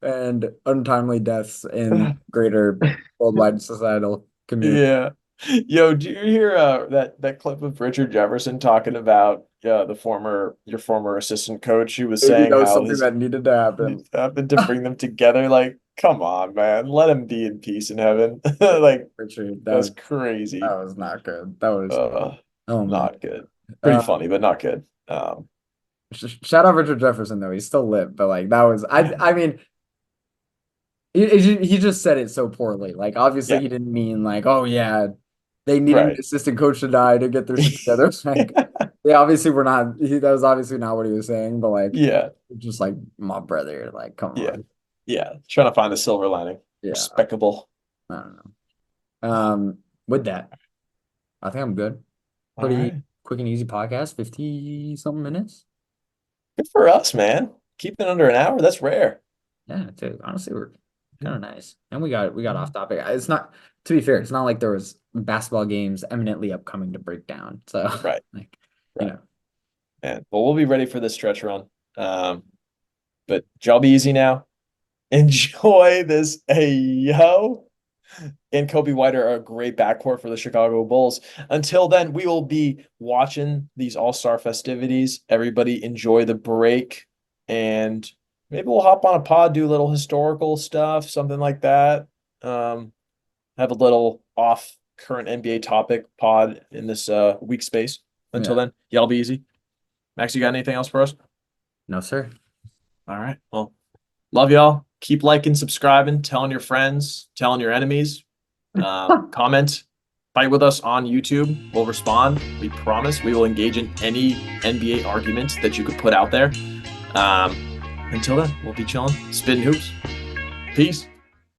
and untimely deaths in greater worldwide societal community. Yeah. Yo, do you hear that clip of Richard Jefferson talking about your former assistant coach who was Maybe saying that was how something his that needed to happen. happened to bring them together? Like, come on, man. Let him be in peace in heaven. Like, Richard, that's that crazy. was not good. That was Uh oh man. Not good. Pretty Uh, funny, but not good. Shout out Richard Jefferson though. He's still lit, but like that was I mean he just said it so poorly. Like obviously Yeah, he didn't mean like, oh yeah, they needed an right. assistant coach to die to get their shit together. Like they obviously were not that was obviously not what he was saying, but like Yeah, just like my brother, like come yeah, on. yeah. Trying to find the silver lining. Yeah, Respectable. I don't know. With that, I think I'm good. All Pretty right. quick and easy podcast, 50 something minutes. Good for us, man. Keeping it under an hour, that's rare. Yeah, dude, honestly, we're Yeah. kind of nice. And we got off topic. It's not to be fair, it's not like there was basketball games eminently upcoming to break down. So Right, like, you right. know, Man. Well, we'll be ready for this stretch run. But y'all be easy now. Enjoy this. Hey, yo. And Kobe White are a great backcourt for the Chicago Bulls. Until then, we will be watching these All-Star festivities. Everybody enjoy the break. And maybe we'll hop on a pod, do a little historical stuff, something like that. Have a little off current NBA topic pod in this week space. Until yeah. then, y'all be easy. Max, you got anything else for us? No, sir. All right. Well, love y'all. Keep liking, subscribing, telling your friends, telling your enemies. Comment, fight with us on YouTube. We'll respond. We promise we will engage in any NBA argument that you could put out there. Until then, we'll be chilling, spitting hoops. Peace.